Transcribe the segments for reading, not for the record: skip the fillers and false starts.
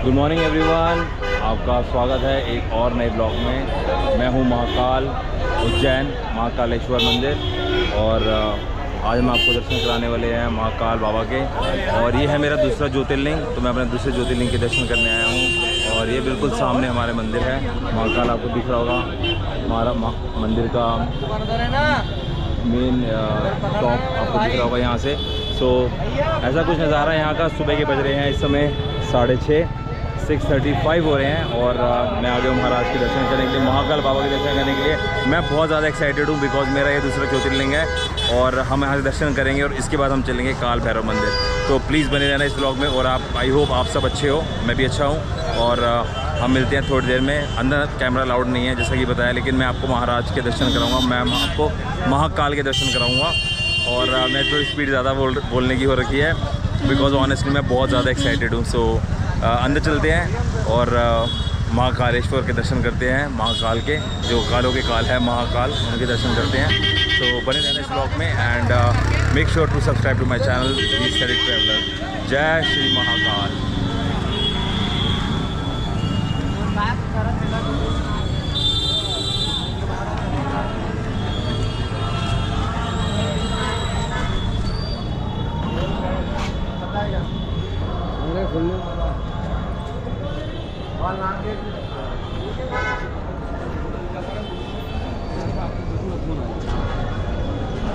Good morning everyone, आपका स्वागत है एक और नए ब्लॉग में। मैं हूं महाकाल उज्जैन महाकालेश्वर मंदिर और आज हम आपको दर्शन कराने वाले हैं महाकाल बाबा के। और ये है मेरा दूसरा ज्योतिर्लिंग, तो मैं अपने दूसरे ज्योतिर्लिंग के दर्शन करने आया हूं। और ये बिल्कुल सामने हमारे मंदिर है महाकाल, आपको दिख रहा होगा हमारा मंदिर का मेन टॉप आपको दिख रहा होगा यहाँ से। सो ऐसा कुछ नज़ारा यहाँ का। सुबह के बज रहे हैं इस समय 6:35 हो रहे हैं और मैं आ गया हूँ महाराज के दर्शन करने के लिए, महाकाल बाबा के दर्शन करने के लिए। मैं बहुत ज़्यादा एक्साइटेड हूँ बिकॉज मेरा ये दूसरा ज्योतिर्लिंग है और हम यहाँ से दर्शन करेंगे और इसके बाद हम चलेंगे काल भैरव मंदिर। तो प्लीज़ बने रहना इस ब्लॉग में। और आप, आई होप आप सब अच्छे हो, मैं भी अच्छा हूँ। और हम मिलते हैं थोड़ी देर में। अंदर कैमरा अलाउड नहीं है जैसा कि बताया, लेकिन मैं आपको महाराज के दर्शन कराऊँगा, मैं आपको महाकाल के दर्शन कराऊँगा। और मैं थोड़ी स्पीड ज़्यादा बोलने की हो रखी है बिकॉज ऑनेस्टली मैं बहुत ज़्यादा एक्साइटेड हूँ। सो अंदर चलते हैं और महाकालेश्वर के दर्शन करते हैं, महाकाल के जो कालों के काल है महाकाल, उनके दर्शन करते हैं। तो बने रहना इस ब्लॉग में and make sure to subscribe to my channel please Study Traveller. जय श्री महाकाल।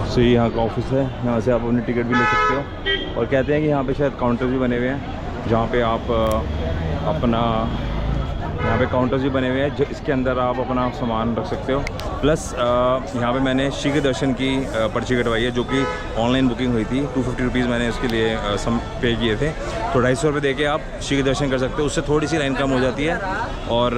तो ये यहाँ का ऑफिस है, यहाँ से आप अपनी टिकट भी ले सकते हो। और कहते हैं कि यहाँ पे शायद काउंटर भी बने हुए हैं जहाँ पे आप अपना, यहाँ पे काउंटर्स भी बने हुए हैं जो इसके अंदर आप अपना सामान रख सकते हो। प्लस यहाँ पे मैंने श्री के दर्शन की पर्ची कटवाई है जो कि ऑनलाइन बुकिंग हुई थी। 250 रुपीज़ मैंने उसके लिए पे किए थे, तो 250 रुपये दे के आप श्री के दर्शन कर सकते हो। उससे थोड़ी सी लाइन कम हो जाती है। और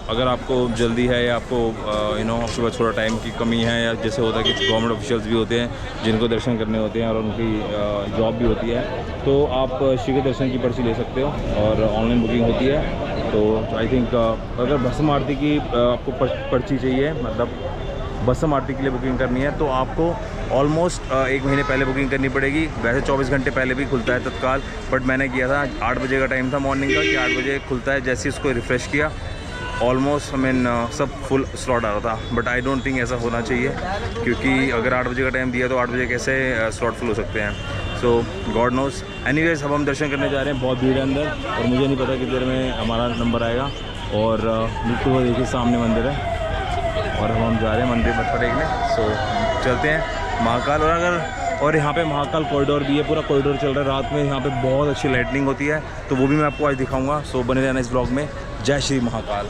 अगर आपको जल्दी है या आपको आपके पास थोड़ा टाइम की कमी है, या जैसे होता है कि गवर्नमेंट ऑफिशियल्स भी होते हैं जिनको दर्शन करने होते हैं और उनकी जॉब भी होती है, तो आप श्री के दर्शन की पर्ची ले सकते हो और ऑनलाइन बुकिंग होती है। तो आई थिंक अगर भस्म आरती की आपको पर्ची चाहिए, मतलब भस्म आरती के लिए बुकिंग करनी है, तो आपको ऑलमोस्ट 1 महीने पहले बुकिंग करनी पड़ेगी। वैसे 24 घंटे पहले भी खुलता है तत्काल, बट मैंने किया था 8 बजे का टाइम था मॉर्निंग का कि 8 बजे खुलता है। जैसे ही उसको रिफ़्रेश किया ऑलमोस्ट सब फुल स्लॉट आ रहा था। बट आई डोंट थिंक ऐसा होना चाहिए, क्योंकि अगर 8 बजे का टाइम दिया तो 8 बजे कैसे स्लॉट फुल हो सकते हैं। सो गॉड नोस। एनीवेज अब हम दर्शन करने जा रहे हैं, बहुत भीड़ है अंदर और मुझे नहीं पता कितनी देर में हमारा नंबर आएगा। और बिल्कुल वो देखिए सामने मंदिर है और हम जा रहे हैं मंदिर मत्था टेकने। सो चलते हैं महाकाल। और यहाँ पे महाकाल कॉरिडोर भी है, पूरा कॉरिडोर चल रहा है। रात में यहाँ पे बहुत अच्छी लाइटनिंग होती है, तो वो भी मैं आपको आज दिखाऊंगा। सो बने रहना इस ब्लॉग में। जय श्री महाकाल।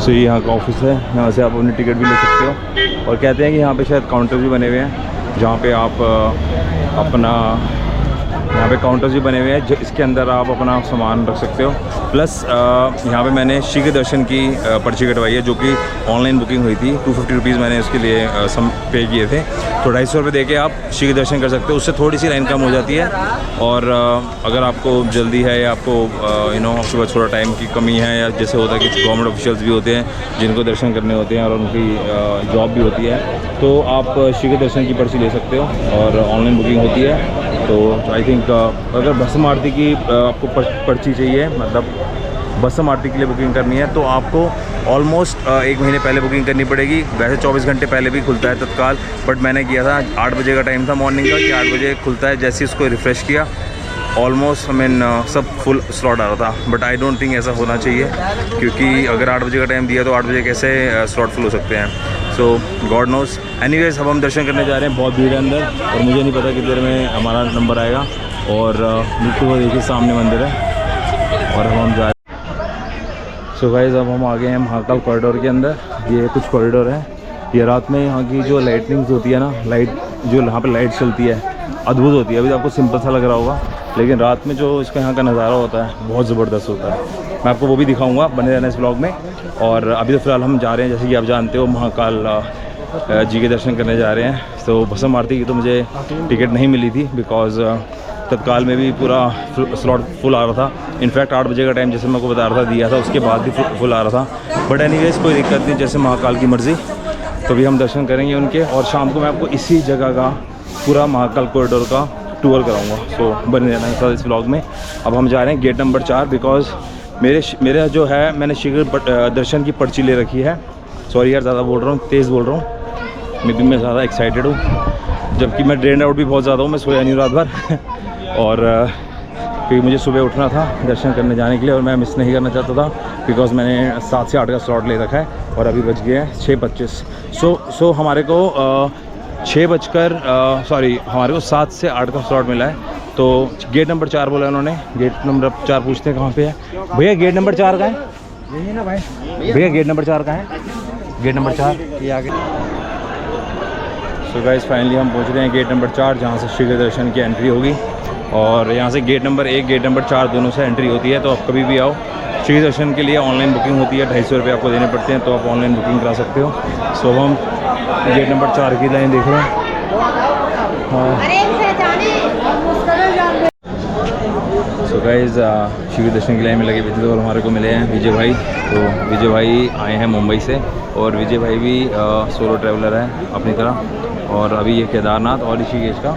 तो ये यहाँ का ऑफिस है, यहाँ से आप अपनी टिकट भी ले सकते हो। और कहते हैं कि यहाँ पे शायद काउंटर भी बने हुए हैं जहाँ पे आप अपना, यहाँ पे काउंटर्स भी बने हुए हैं जो इसके अंदर आप अपना सामान रख सकते हो। प्लस यहाँ पे मैंने श्री के दर्शन की पर्ची कटवाई है जो कि ऑनलाइन बुकिंग हुई थी। 250 रुपीज़ मैंने उसके लिए पे किए थे, तो 250 रुपये दे के आप श्री के दर्शन कर सकते हो। उससे थोड़ी सी लाइन कम हो जाती है। और अगर आपको जल्दी है या आपको आपके पास थोड़ा टाइम की कमी है, या जैसे होता है कि गवर्नमेंट ऑफिशियल्स भी होते हैं जिनको दर्शन करने होते हैं और उनकी जॉब भी होती है, तो आप श्री के दर्शन की पर्ची ले सकते हो और ऑनलाइन बुकिंग होती है। तो आई थिंक अगर भस्म आरती की आपको पर्ची चाहिए, मतलब भस्म आरती के लिए बुकिंग करनी है, तो आपको ऑलमोस्ट 1 महीने पहले बुकिंग करनी पड़ेगी। वैसे 24 घंटे पहले भी खुलता है तत्काल, बट मैंने किया था 8 बजे का टाइम था मॉर्निंग का कि 8 बजे खुलता है। जैसे ही उसको रिफ़्रेश किया ऑलमोस्ट सब फुल स्लॉट आ रहा था। बट आई डोंट थिंक ऐसा होना चाहिए, क्योंकि अगर 8 बजे का टाइम दिया तो 8 बजे कैसे स्लॉट फुल हो सकते हैं। सो गॉड नोस। एनीवेज अब हम दर्शन करने जा रहे हैं, बहुत भीड़ है अंदर और मुझे नहीं पता कितनी देर में हमारा नंबर आएगा। और बिल्कुल वो देखिए सामने मंदिर है और हम जा रहे हैं। सो गाइस अब हम आ गए हैं महाकाल कॉरिडोर के अंदर। ये कुछ कॉरिडोर है, ये रात में यहाँ की जो लाइटनिंग्स होती है ना, लाइट जो यहाँ पे लाइट चलती है अद्भुत होती है। अभी आपको सिंपल सा लग रहा होगा, लेकिन रात में जो इसका यहाँ का नज़ारा होता है बहुत ज़बरदस्त होता है। मैं आपको वो भी दिखाऊंगा, बने रहना इस ब्लॉग में। और अभी तो फ़िलहाल हम जा रहे हैं, जैसे कि आप जानते हो, महाकाल जी के दर्शन करने जा रहे हैं। तो भस्म आरती की तो मुझे टिकट नहीं मिली थी बिकॉज़ तत्काल में भी पूरा स्लॉट फुल आ रहा था। इनफैक्ट 8 बजे का टाइम जैसे मैं को बता रहा था दिया था, उसके बाद भी फुल आ रहा था। बट एनीवेज कोई दिक्कत नहीं, जैसे महाकाल की मर्ज़ी। तो भी हम दर्शन करेंगे उनके, और शाम को मैं आपको इसी जगह का पूरा महाकाल कॉरिडोर का टूर कराऊंगा। सो बने रहना है इस व्लॉग में। अब हम जा रहे हैं गेट नंबर 4, बिकॉज मेरा जो है मैंने शीघ्र दर्शन की पर्ची ले रखी है। सॉरी यार, ज़्यादा बोल रहा हूँ, तेज़ बोल रहा हूँ, मे भी मैं ज़्यादा एक्साइटेड हूँ, जबकि मैं ड्रेन आउट भी बहुत ज़्यादा हूँ, मैं सोया नहीं रात भर और क्योंकि मुझे सुबह उठना था दर्शन करने जाने के लिए, और मैं मिस नहीं करना चाहता था, बिकॉज मैंने 7 से 8 का स्लॉट ले रखा है, और अभी बज गए हैं 6:25। सो हमारे को 7 से 8 का स्लॉट मिला है। तो गेट नंबर 4 बोला उन्होंने, गेट नंबर 4 पूछते हैं कहाँ पे है भैया। गेट नंबर 4 का है, यही ना भाई भैया, गेट नंबर 4 का है, गेट नंबर 4 ये आगे। सो गाइस फाइनली हम पहुंच रहे हैं गेट नंबर 4, जहां से शीघ्र दर्शन की एंट्री होगी। और यहां से गेट नंबर 1 गेट नंबर 4 दोनों से एंट्री होती है। तो आप कभी भी आओ, शीघ्र दर्शन के लिए ऑनलाइन बुकिंग होती है, 250 रुपये आपको देने पड़ते हैं, तो आप ऑनलाइन बुकिंग करा सकते हो। सो हम गेट नंबर 4 की लाइन देख रहे हैं। सो गाइस शीघ्र दर्शन की लाइन में लगे हुए थे, तो हमारे को मिले हैं विजय भाई। तो विजय भाई आए हैं मुंबई से, और विजय भाई भी सोलो ट्रैवलर है अपनी तरह, और अभी ये केदारनाथ और ऋषिकेश का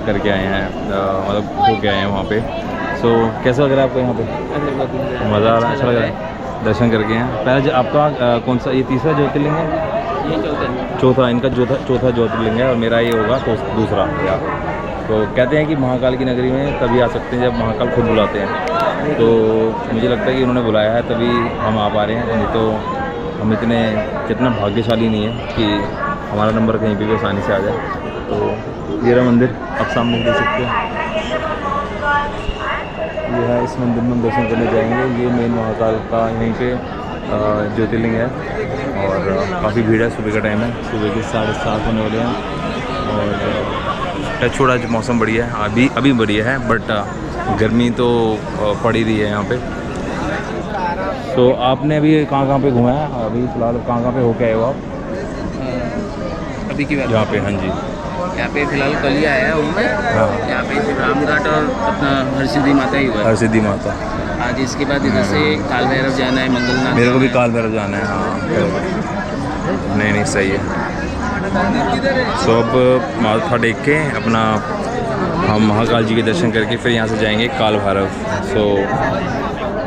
करके आए हैं, मतलब हो के आए हैं वहाँ पे। सो कैसा लग रहा है आपको यहाँ पे? मज़ा आ रहा है, अच्छा लग रहा है दर्शन करके हैं। पहले आपका कौन सा, ये तीसरा ज्योतिर्लिंग है? ये चौथा, इनका चौथा ज्योतिर्लिंग है, और मेरा ये होगा तो दूसरा यार। तो कहते हैं कि महाकाल की नगरी में तभी आ सकते हैं जब महाकाल खुद बुलाते हैं। तो मुझे लगता है कि उन्होंने बुलाया है तभी हम आ पा रहे हैं, नहीं तो हम कितना भाग्यशाली नहीं है कि हमारा नंबर कहीं पे भी आसानी से आ जाए। तो ये रहा मंदिर, आप सामने देख सकते हैं, ये है, इस मंदिर में हम दर्शन करने जाएंगे। ये मेन महाकाल का यहीं पे ज्योतिर्लिंग है, और काफ़ी भीड़ है, सुबह का टाइम है, सुबह के 7:30 होने वाले हैं। और छोड़ा जो मौसम बढ़िया है, अभी बढ़िया है, बट गर्मी तो पड़ ही रही है यहाँ पे। तो आपने अभी कहाँ पे घूमा है? अभी फ़िलहाल कहाँ पे होके आए हो आप? अभी की बात यहाँ पे? हाँ जी, यहाँ पे फिलहाल कल ही आया हूँ मैं। हाँ, यहाँ पे सिर्फ रामघाट और अपना हरसिद्धि माता ही हुआ है। हरसिद्धि माता। आज इसके बाद इधर से काल भैरव जाना है, मंगलनाथ। मेरे को भी काल भैरव जाना है। हाँ नहीं सही है। सो अब माथा टेक के अपना हम महाकाल जी के दर्शन करके फिर यहाँ से जाएंगे काल भैरव। सो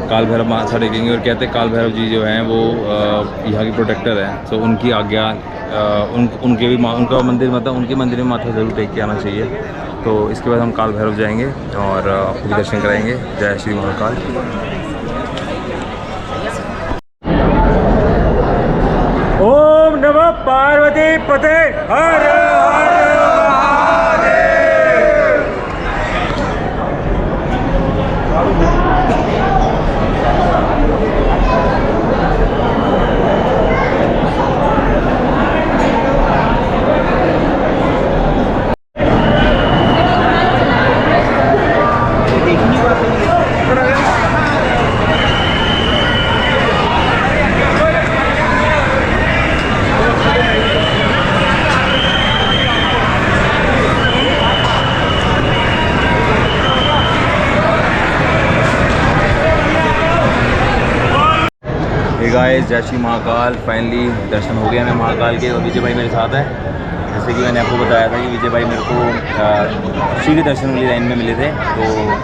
काल भैरव माथा टेकेंगे, और कहते हैं काल भैरव जी जो हैं वो यहाँ की प्रोटेक्टर हैं। सो उनकी आज्ञा उनके भी उनका मंदिर, मतलब उनके मंदिर में माथा ज़रूर टेक के आना चाहिए। तो इसके बाद हम काल भैरव जाएंगे और आपको भी दर्शन कराएंगे। जय श्री महाकाल। ओम नमः पार्वती पते हर हर गाइस, जय श्री महाकाल। फाइनली दर्शन हो गया हमें महाकाल के, और विजय भाई मेरे साथ है। जैसे कि मैंने आपको बताया था कि विजय भाई मेरे को शीघ्र दर्शन वाली लाइन में मिले थे, तो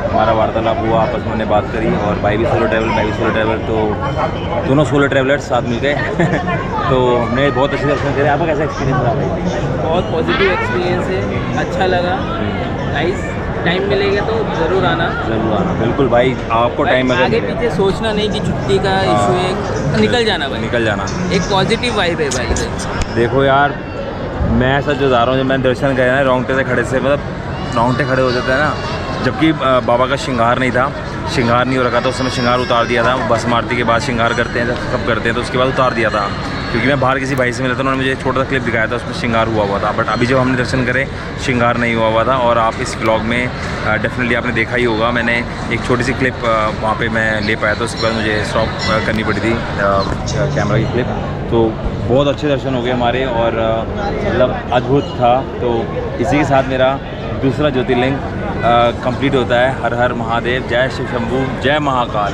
हमारा वार्तालाप हुआ, आपस में हमने बात करी, और भाई भी सोलो ट्रैवलर, तो दोनों सोलो ट्रैवलर्स साथ मिल गए तो हमने बहुत अच्छे दर्शन करे। आपका कैसा एक्सपीरियंस रहा भाई? बहुत पॉजिटिव एक्सपीरियंस है, अच्छा लगा। गाइस टाइम मिलेगा तो ज़रूर आना। बिल्कुल भाई, आपको टाइम आगे पीछे सोचना नहीं कि छुट्टी का इशू है, निकल जाना भाई, निकल जाना। एक पॉजिटिव वाइब है भाई। देखो यार, मैं सच बता रहा हूँ, जब मैं दर्शन गया ना, रोंगटे से खड़े से, मतलब रोंगटे खड़े हो जाते हैं ना। जबकि बाबा का श्रृंगार नहीं था, श्रृंगार नहीं हो रखा था उस समय, श्रृंगार उतार दिया था। भस्म आरती के बाद श्रृंगार करते हैं, सब करते हैं, तो उसके बाद उतार दिया था। क्योंकि मैं बाहर किसी भाई से मिला था, उन्होंने मुझे छोटा सा क्लिप दिखाया था, उसमें श्रृंगार हुआ था। बट अभी जब हमने दर्शन करे, श्रृंगार नहीं हुआ था। और आप इस ब्लॉग में डेफिनेटली आपने देखा ही होगा, मैंने एक छोटी सी क्लिप वहाँ पे मैं ले पाया था, उसके बाद मुझे स्टॉप करनी पड़ी थी कैमरा की क्लिप। तो बहुत अच्छे दर्शन हो गए हमारे, और मतलब अद्भुत था। तो इसी के साथ मेरा दूसरा ज्योतिर्लिंग कंप्लीट होता है। हर हर महादेव, जय शिव शंभू, जय महाकाल,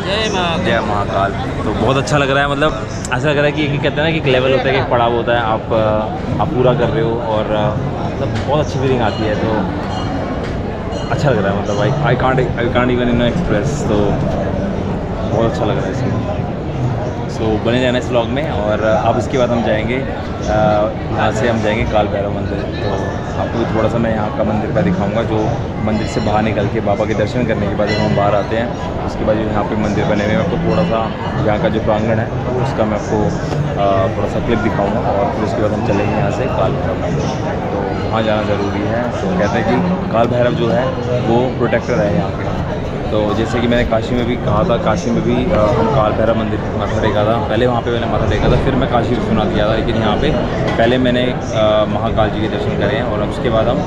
जय महाकाल। तो बहुत अच्छा लग रहा है, मतलब ऐसा लग रहा है कि कहते हैं ना कि एक लेवल होता है कि एक पड़ाव होता है, आप पूरा कर रहे हो और मतलब बहुत अच्छी फीलिंग आती है। तो अच्छा लग रहा है, मतलब I can't even Inn Express. तो बहुत अच्छा लग रहा है इसमें। सो बने जाना इस व्लॉग में। और अब इसके बाद हम जाएंगे, यहाँ से हम जाएंगे काल भैरव मंदिर। तो आपको भी थोड़ा सा मैं यहाँ का मंदिर का दिखाऊंगा, जो मंदिर से बाहर निकल के बाबा के दर्शन करने के बाद जब हम बाहर आते हैं, उसके बाद जो यहाँ पे मंदिर बने हुए हैं, आपको थोड़ा सा यहाँ का जो प्रांगण है उसका मैं आपको थोड़ा सा क्लिप दिखाऊँगा। और फिर उसके बाद हम चलेंगे यहाँ से काल भैरव मंदिर। तो वहाँ जाना ज़रूरी है। तो कहते हैं कि काल भैरव जो है वो प्रोटेक्टर है यहाँ पे। तो जैसे कि मैंने काशी में भी कहा था, काशी में भी हम काल भैरव मंदिर माथा टेका था। पहले वहाँ पे मैंने माथा टेका था, फिर मैं काशी विश्वनाथ गया था। लेकिन यहाँ पे पहले मैंने महाकाल जी के दर्शन करे हैं और उसके बाद हम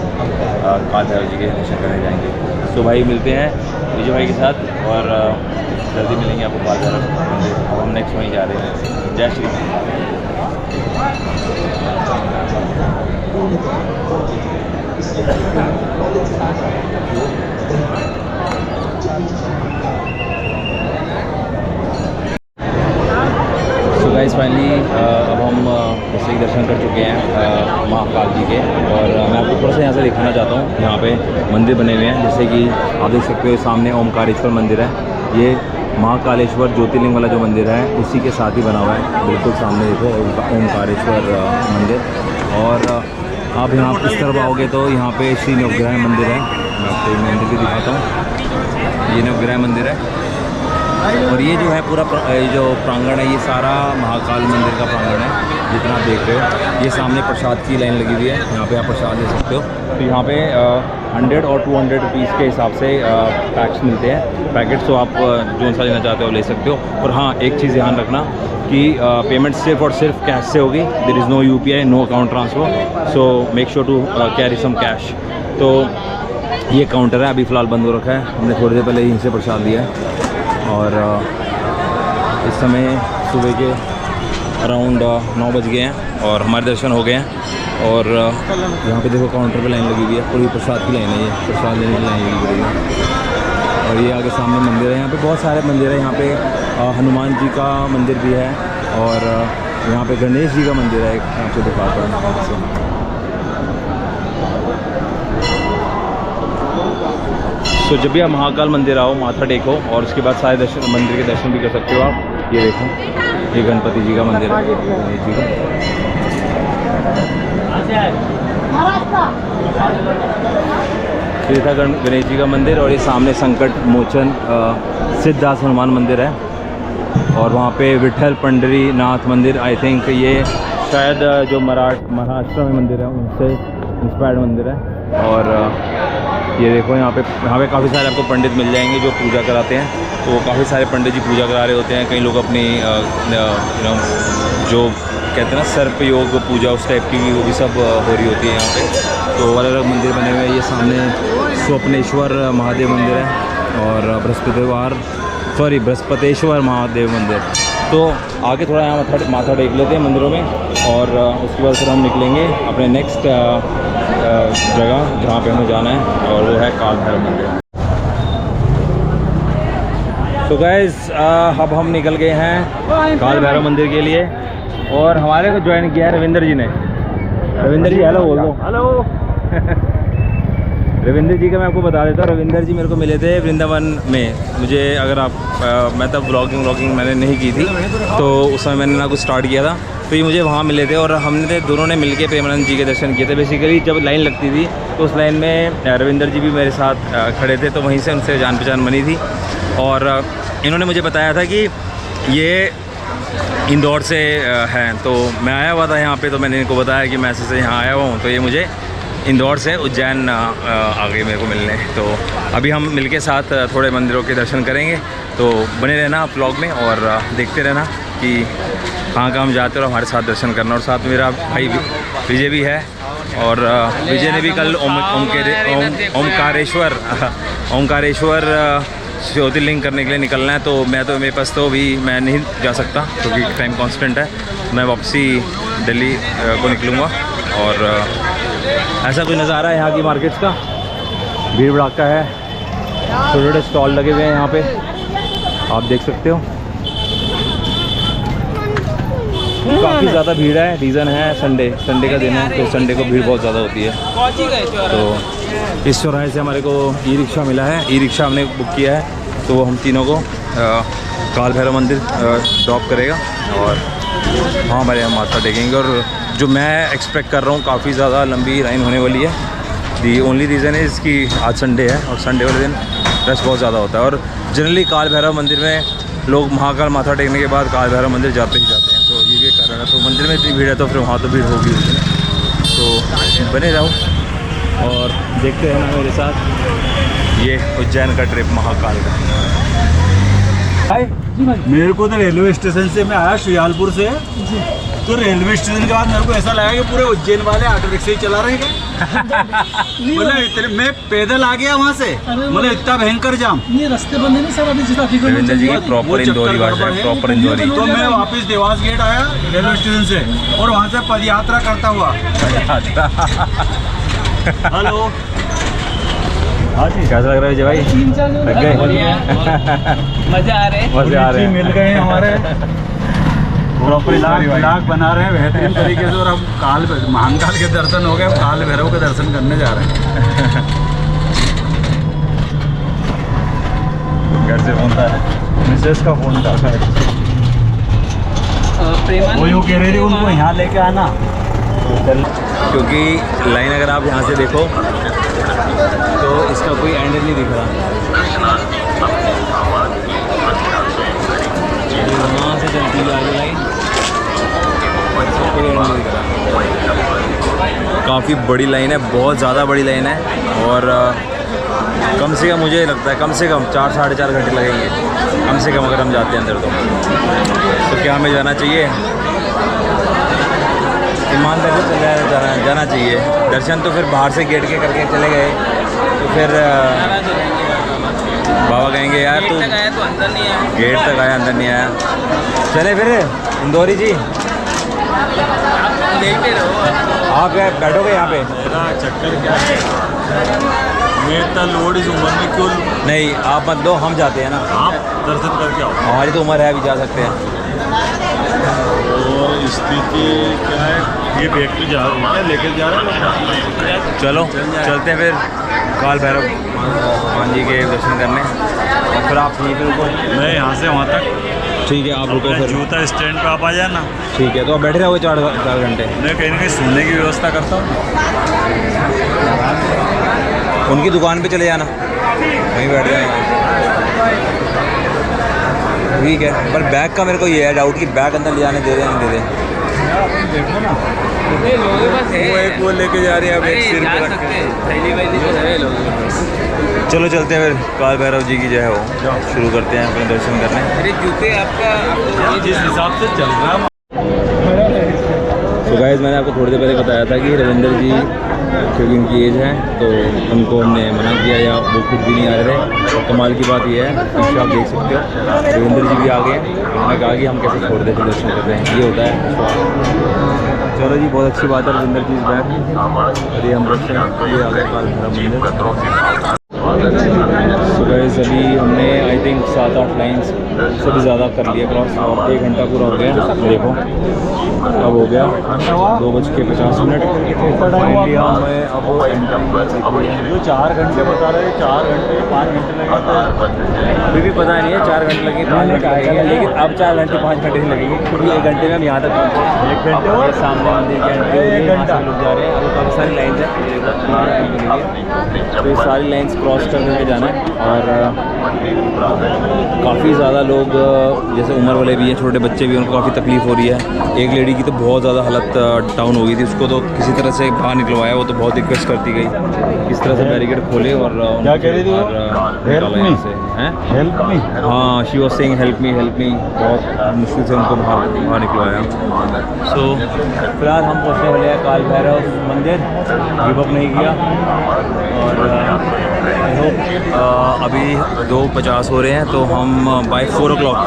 काल भैरव जी के दर्शन करने जाएंगे। तो भाई मिलते हैं विजय भाई के साथ और जल्दी मिलेंगे आपको काल भैरव मंदिर। अब हम नेक्स्ट वहीं जा रहे हैं। जय श्री गाइस। फाइनली अब हम जैसे कि दर्शन कर चुके हैं महाकाल जी के। और मैं आपको थोड़ा सा यहाँ से दिखाना चाहता हूँ। यहाँ पे मंदिर बने हुए हैं, जैसे कि आप देख सकते हो सामने ओमकारेश्वर मंदिर है। ये महाकालेश्वर ज्योतिर्लिंग वाला जो मंदिर है उसी के साथ ही बना हुआ है, बिल्कुल सामने देखो ओमकारेश्वर मंदिर। और आप यहाँ इस तरफ आओगे तो यहाँ पे श्री नवग्रह मंदिर है। मैं आपको मंदिर भी दिखाता हूँ, ये नवग्रह मंदिर है। और ये जो है पूरा जो प्रांगण है, ये सारा महाकाल मंदिर का प्रांगण है जितना आप देख रहे हो। ये सामने प्रसाद की लाइन लगी हुई है, यहाँ पे आप प्रसाद ले सकते हो। तो यहाँ पे 100 और 200 रुपीज़ के हिसाब से पैक्स मिलते हैं, पैकेट्स। तो आप जो सा लेना चाहते हो ले सकते हो। और हाँ, एक चीज़ ध्यान रखना कि पेमेंट सिर्फ और सिर्फ कैश से होगी। There is no UPI, no account transfer. So make sure to carry some cash. तो ये काउंटर है, अभी फ़िलहाल बंद हो रखा है। हमने थोड़ी देर पहले यहीं से प्रसाद लिया है। और इस समय सुबह के अराउंड 9 बज गए हैं और हमारे दर्शन हो गए हैं। और यहाँ पे देखो काउंटर पे लाइन लगी हुई है, पूरी प्रसाद की लाइन है, ये प्रसाद लेने की लाइन लगी हुई है। और ये आगे सामने मंदिर है, यहाँ पे बहुत सारे मंदिर है। यहाँ पे हनुमान जी का मंदिर भी है और यहाँ पे गणेश जी का मंदिर है, एक आपको दिखाता हूँ। तो जब भी आप महाकाल मंदिर आओ, माथा टेको और उसके बाद सारे दर्शन मंदिर के दर्शन भी कर सकते हो आप। ये देखो, ये गणपति जी का मंदिर है, गणेश जी का। ये था गणेश जी का मंदिर। और ये सामने संकट मोचन सिद्धदास हनुमान मंदिर है। और वहाँ पे विठल पंडरी नाथ मंदिर, आई थिंक ये शायद जो महाराष्ट्र में मंदिर है उनसे इंस्पायर्ड मंदिर है। और ये देखो यहाँ पे काफ़ी सारे आपको पंडित मिल जाएंगे जो पूजा कराते हैं। तो काफ़ी सारे पंडित जी पूजा करा रहे होते हैं। कई लोग अपनी जो कहते हैं ना सर्प योग पूजा उस टाइप की भी, वो भी सब हो रही होती है यहाँ पे। तो अलग अलग मंदिर बने हुए हैं। ये सामने स्वप्नेश्वर महादेव मंदिर है और बृहस्पतेश्वर महादेव मंदिर। तो आगे थोड़ा यहाँ माथा टेक लेते हैं मंदिरों में और उसके बाद फिर हम निकलेंगे अपने नेक्स्ट जगह जहाँ पे हमें जाना है, और वो है काल भैरव मंदिर। तो गाइस अब हम निकल गए हैं काल भैरव मंदिर के लिए। और हमारे को ज्वाइन किया है रविंदर जी ने। रविंदर जी हेलो बोल दो। हेलो। रविंदर जी का मैं आपको बता देता हूँ, रविंदर जी मेरे को मिले थे वृंदावन में। मुझे अगर आप मैं तब व्लॉगिंग मैंने नहीं की थी, तो उस समय मैंने ना कुछ स्टार्ट किया था। तो ये मुझे वहाँ मिले थे और हमने दोनों ने मिलके प्रेमानंद जी के दर्शन किए थे। बेसिकली जब लाइन लगती थी तो उस लाइन में रविंदर जी भी मेरे साथ खड़े थे, तो वहीं से उनसे जान पहचान बनी थी। और इन्होंने मुझे बताया था कि ये इंदौर से हैं। तो मैं आया हुआ था यहाँ पे, तो मैंने इनको बताया कि मैं ऐसे यहाँ आया हुआ हूँ। तो ये मुझे इंदौर से उज्जैन आ गए मेरे को मिलने। तो अभी हम मिलके साथ थोड़े मंदिरों के दर्शन करेंगे। तो बने रहना आप व्लॉग में और देखते रहना कि कहाँ कहाँ हम जाते हो, हमारे साथ दर्शन करना। और साथ मेरा भाई विजय भी है। और विजय ने भी कल ओमकारेश्वर ज्योतिर्लिंग करने के लिए निकलना है। तो मेरे पास तो अभी मैं नहीं जा सकता क्योंकि टाइम कांस्टेंट है। मैं वापसी दिल्ली को निकलूँगा। और ऐसा कोई नज़ारा है यहाँ की मार्केट्स का। भीड़ भड़ाका है, छोटे छोटे स्टॉल लगे हुए हैं यहाँ पे, आप देख सकते हो। काफ़ी ज़्यादा भीड़ है, रीज़न है संडे का दिन है, तो संडे को भीड़ बहुत ज़्यादा होती है। तो इस चौराहे से हमारे को ई रिक्शा मिला है, ई रिक्शा हमने बुक किया है, तो वो हम तीनों को काल भैरव मंदिर ड्रॉप करेगा और वहाँ हमारे हम माथा टेकेंगे। और जो मैं एक्सपेक्ट कर रहा हूँ काफ़ी ज़्यादा लंबी लाइन होने वाली है। दी ओनली रीज़न है इसकी आज संडे है और संडे वाले दिन रश बहुत ज़्यादा होता है। और जनरली काल भैरव मंदिर में लोग महाकाल माथा टेकने के बाद काल भैरव मंदिर जाते ही जाते हैं, तो ये कारण है। तो मंदिर में इतनी भीड़ है तो फिर वहाँ तो भीड़ होगी, तो बने रहो और देखते हैं ना मेरे साथ ये उज्जैन का ट्रिप महाकाल का। मेरे को तो रेलवे स्टेशन से मैं आया शुयालपुर से, तो रेलवे स्टेशन के बाद मेरे को ऐसा लगा कि पूरे उज्जैन वाले ऑटो रिक्शे ही चला रहे हैं। मतलब इतने मैं पैदल आ गया वहाँ से, मतलब इतना भयंकर जाम। ये रास्ते बंद है ना सर, अभी रविंद्र जी की प्रॉपर इंदौरी भाषा है, प्रॉपर इंदौरी। तो मैं वापस देवास गेट आया रेलवे स्टेशन से और वहाँ से पद यात्रा करता हुआ। हेलो, कैसा लग रहा है विजय भाई? 3-4 लग गए? मजा आ रहे हैं। मजे आ रहे हैं, मिल गए हैं हमारे प्रॉपर इलाक बना रहे हैं बेहतरीन तरीके से। और हम काल महाकाल के दर्शन हो गए, हम काल भैरव के दर्शन करने जा रहे हैं। घर से फोन था, मिसेस का फोन था। वो यूँ कह रही थी उनको यहाँ लेके आना, क्योंकि लाइन अगर आप यहाँ से देखो तो इसका कोई एंड नहीं दिख रहा। वहाँ से चलती है आगे लाइन, कोई एंड नहीं दिख रहा। काफ़ी बड़ी लाइन है, बहुत ज़्यादा बड़ी लाइन है। और कम से कम मुझे लगता है कम से कम 4-4.5 घंटे लगेंगे कम से कम, अगर हम जाते हैं अंदर तो क्या हमें जाना चाहिए? ईमानदारी से जाना चाहिए। दर्शन तो फिर बाहर से गेट के करके चले गए तो फिर बाबा कहेंगे यार तू गेट तक आया तो अंदर नहीं आया, गेट तक आया अंदर नहीं आया। चले फिर इंदौरी जी, देखते रहो। आप बैठोगे यहाँ पे? मेरा चक्कर क्या है, मैं इतना लोड इस उम्र में क्यों? नहीं आप मत दो, हम जाते हैं ना, आप दर्शन करके आओ। हमारी तो उम्र है, अभी जा सकते हैं। और स्थिति क्या है, ये व्यक्ति जा रहे हैं, लेकर जा रहे हैं। चलो चलते हैं फिर काल भैरव हनुमान जी के दर्शन करने। और फिर आप यहीं पे रुको। मैं यहाँ से वहाँ तक, ठीक है, आप रुको फिर। जूता स्टैंड पे आप आ जाए ना। ठीक है, तो आप बैठे रहोगे 4 घंटे। मैं कहीं ना कहीं सोने की व्यवस्था करता हूँ। उनकी दुकान पे चले जाना, वहीं बैठ जाए। ठीक है, पर बैग का मेरे को ये है डाउट कि बैग अंदर ले जाने दे रहे हैं नहीं दे रहे। देखो ना, ये लोगों के पास है, वो एक वो लेके जा रही है, अब अरे एक सिर जा पे रख सकते के। हैं, थैली वैली तो है लोगों के पास। चलो चलते हैं फिर काल भैरव जी की जो है वो शुरू करते हैं अपने दर्शन करने। अरे जूते आपका जिस हिसाब से चल रहा है। तो गाइस मैंने आपको थोड़ी देर पहले बताया था कि रविंद्र जी क्योंकि उनकी एज है तो उनको हमने मना किया, या वो खुद भी नहीं आ रहे थे। तो कमाल की बात यह है कि आप देख सकते हो रविंद्र जी भी आ गए। उन्होंने कहा कि हम कैसे छोड़ देते दर्शन कर रहे हैं, ये होता है। चलो जी, बहुत अच्छी बात है, रविंद्र जी इस बैग अरे हम दर्शन ये आ गए काल भैरव मंदिर। तो गाइस अभी हमने आई थिंक 7-8 लाइन्स से भी ज़्यादा कर लिया क्रॉस, और 1 घंटा पूरा हो गया। देखो अब हो गया 2:50 फाइनली हमें अब जो 4 घंटे बता रहे हैं, 4 घंटे 5 घंटे लगे, अभी भी पता नहीं है 4 घंटे लगे 5 घंटे लगेंगे, लेकिन अब 4 घंटे 5 घंटे नहीं लगेंगे क्योंकि 1 घंटे में हम यहाँ तक पहुँचे। 1 घंटे और सामने मंदिर के एंट्री 1 घंटा लोग जा रहे हैं। अभी काफ़ी सारी लाइन है, तो ये सारी लाइन्स क्रॉस कर करके जाना है। और काफ़ी ज़्यादा लोग जैसे उम्र वाले भी हैं, छोटे बच्चे भी हैं, उनको काफ़ी तकलीफ़ हो रही है। एक लेडी की तो बहुत ज़्यादा हालत डाउन हो गई थी, उसको तो किसी तरह से बाहर निकलवाया, वो तो बहुत रिक्वेस्ट करती गई किस तरह से बैरिकेड खोले और क्या कह रही थी वो? हेल्प मी हैं, हेल्प मी, हाँ she was saying help me. बहुत मुश्किल से उनको बाहर निकलवाया। सो फिलहाल हम पहुँचने वाले हैं काल भैरव मंदिर, गिव अप नहीं किया। और आई होप अभी 2:50 हो रहे हैं, तो हम बाय 4 o'clock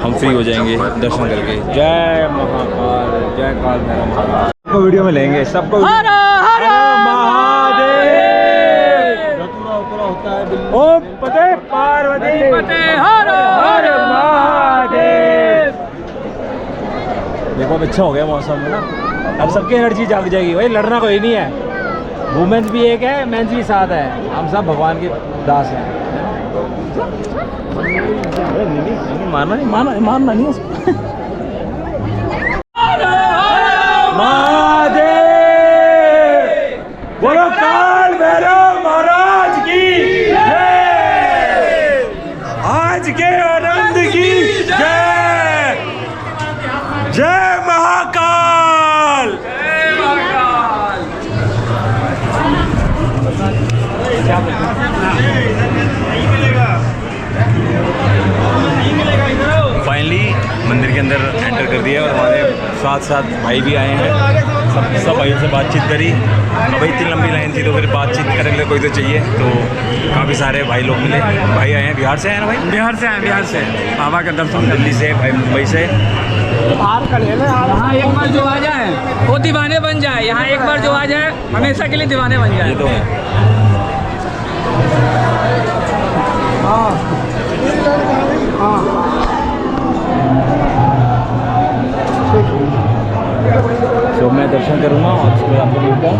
हम फ्री हो जाएंगे दर्शन करके। जय महाकाल, जय काल भैरव महाकाल। सबको वीडियो में लेंगे, सबको हर हर महादेव। ओम पते पार्वती पते हर हर महादेव। देखो अब अच्छा हो गया मौसम में ना, अब सबकी एनर्जी जाग जाएगी भाई। लड़ना कोई नहीं है, वुमेन्स भी एक है, मेंस भी साथ है, हम सब भगवान के दास हैं। मानना नहीं, मानना नहीं उसको। महादेव बोलो, काल भैरव महाराज की जय, आज के आनंद की जय, जय महाकाल। फाइनली मंदिर के अंदर एंटर कर दिया और हमारे साथ साथ भाई भी आए हैं। सब भाइयों से बातचीत करी। भाई इतनी लंबी लाइन थी तो फिर बातचीत करने के लिए कोई तो चाहिए, तो काफ़ी सारे भाई लोग मिले। भाई आए हैं, बिहार से आए ना भाई? बिहार से आए, बिहार से बाबा का दर्शन। दिल्ली से, भाई मुंबई से। यहाँ एक बार जो आ जाए वो दीवाने बन जाए, यहाँ एक बार जो आ जाए हमेशा के लिए दीवाने बन जाए। ये तो है। तो मैं दर्शन करूँगा और उसके बाद आपको मिलता हूँ।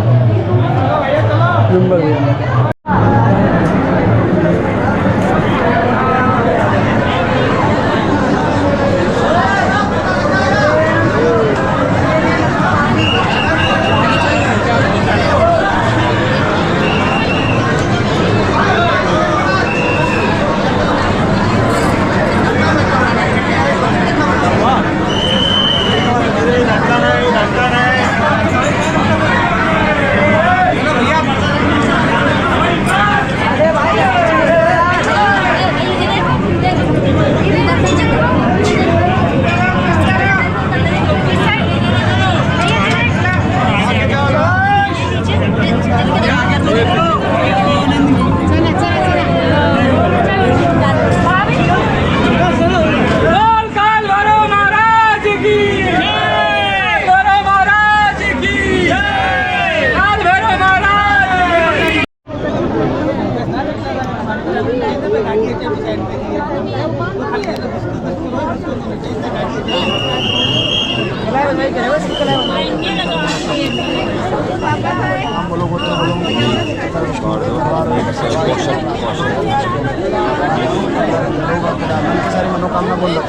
सारी मनोकामना बोल लो।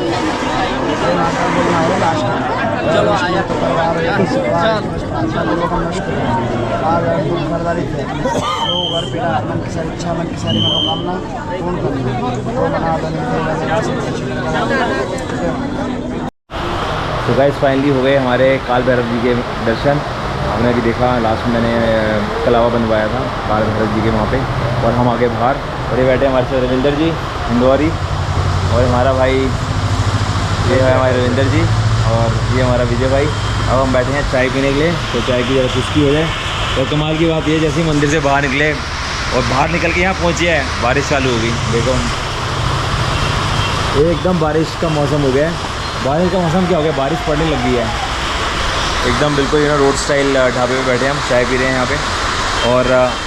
चलो आया तो परिवार खरीदारी थे तो घर पे मन की सारी इच्छा, मन की सारी मनोकामना पूर्ण करनी। तो गाइस फाइनली हो गए हमारे काल भैरव जी के दर्शन। हमने अभी देखा लास्ट में मैंने कलावा बनवाया था काल भैरव जी के वहाँ पे, और हम आगे बाहर। और ये बैठे हमारे साथ रविंदर जी हिंदुआरी, और हमारा भाई ये है हमारे रविंदर जी, और ये हमारा विजय भाई। अब हम बैठे हैं चाय पीने के लिए, तो चाय की जरा चुस्की हो जाए। तो कमाल की बात ये, जैसे ही मंदिर से बाहर निकले और बाहर निकल के यहाँ पहुँचे हैं, बारिश चालू हो गई। देखो एकदम बारिश का मौसम हो गया है। बारिश का मौसम क्या हो गया, बारिश पड़ने लग गई है एकदम बिल्कुल। ये ना रोड स्टाइल ढाबे पे बैठे हैं हम, चाय पी रहे हैं यहाँ पे, और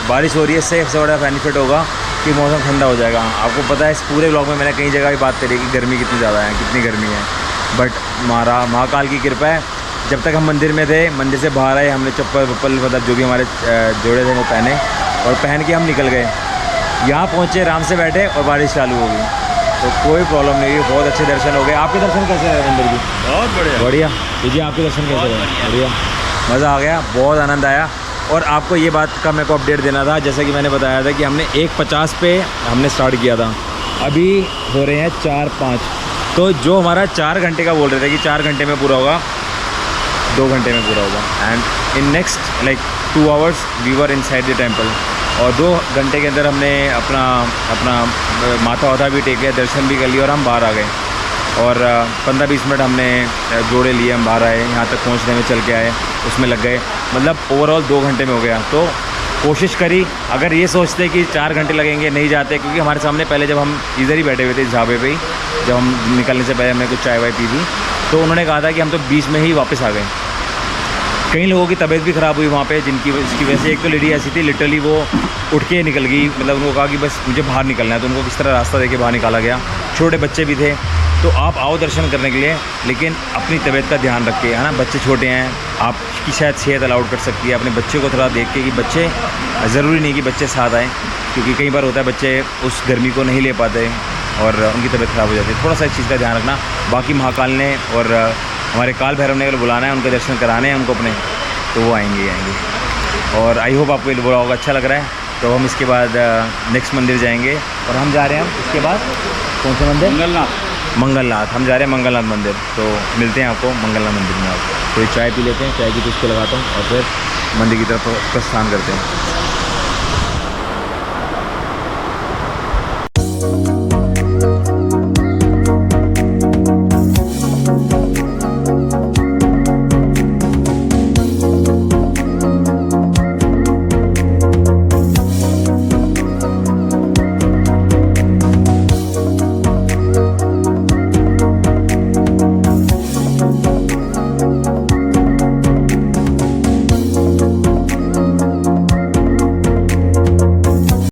बारिश हो रही है। इससे सबसे बड़ा बेनिफिट होगा कि मौसम ठंडा हो जाएगा। आपको पता है इस पूरे ब्लॉग में मैंने कई जगह भी बात करी कि गर्मी कितनी ज़्यादा है, कितनी गर्मी है, बट हमारा महाकाल की कृपा है। जब तक हम मंदिर में थे, मंदिर से बाहर आए, हमने चप्पल वप्पल मतलब जो भी हमारे जोड़े थे वो पहने, और पहन के हम निकल गए। यहाँ पहुँचे, आराम से बैठे और बारिश चालू हो गई, तो कोई प्रॉब्लम नहीं हुई। बहुत अच्छे दर्शन हो गए। आपके दर्शन कैसे रहे रविंदर जी? बहुत बढ़िया बढ़िया। विजय आपके दर्शन कैसे रहे? बढ़िया, मज़ा आ गया, बहुत आनंद आया। और आपको ये बात का मेरे को अपडेट देना था, जैसा कि मैंने बताया था कि हमने 1:50 पे हमने स्टार्ट किया था, अभी हो रहे हैं 4:05। तो जो हमारा 4 घंटे का बोल रहे थे कि 4 घंटे में पूरा होगा, 2 घंटे में पूरा होगा। And in next like 2 hours we were inside the temple, और 2 घंटे के अंदर हमने अपना माथा वाथा भी टेक लिया, दर्शन भी कर लिया, और हम बाहर आ गए। और 15-20 मिनट हमने जोड़े लिए, हम बाहर आए, यहाँ तक पहुँचने में चल के आए, उसमें लग गए, मतलब ओवरऑल 2 घंटे में हो गया। तो कोशिश करी, अगर ये सोचते कि 4 घंटे लगेंगे, नहीं जाते, क्योंकि हमारे सामने पहले जब हम इधर ही बैठे हुए थे इस ढाबे पे ही, जब हम निकलने से पहले हमने कुछ चाय वाय पी थी, तो उन्होंने कहा था कि हम तो बीच में ही वापस आ गए। कई लोगों की तबीयत भी ख़राब हुई वहाँ पे, जिनकी इसकी वजह से एक तो लेडी ऐसी थी लिटरली वो उठ के निकल गई, मतलब उनको कहा कि बस मुझे बाहर निकलना है, तो उनको किस तरह रास्ता देके बाहर निकाला गया। छोटे बच्चे भी थे। तो आप आओ दर्शन करने के लिए, लेकिन अपनी तबीयत का ध्यान रखिए, है ना। बच्चे छोटे हैं, आपकी शायद सेहत अलाउड कर सकती है। अपने बच्चे को थोड़ा देख के कि बच्चे, ज़रूरी नहीं कि बच्चे साथ आएँ, क्योंकि कई बार होता है बच्चे उस गर्मी को नहीं ले पाते और उनकी तबीयत ख़राब हो जाती है। थोड़ा सा इस चीज़ का ध्यान रखना। बाकी महाकाल ने और हमारे काल भैरव ने अगर बुलाना है, उनके दर्शन कराने हैं उनको अपने, तो वो आएंगे ही आएंगे। और आई होप आपको ये ब्लॉग अच्छा लग रहा है। तो हम इसके बाद नेक्स्ट मंदिर जाएंगे, और हम जा रहे हैं इसके बाद कौन सा मंदिर? मंगलनाथ। हम जा रहे हैं मंगलनाथ मंदिर। तो मिलते हैं आपको मंगलनाथ मंदिर में। आप थोड़ी चाय पी लेते हैं, चाय की टुस्की लगाता हूँ और फिर मंदिर की तरफ प्रस्थान करते हैं।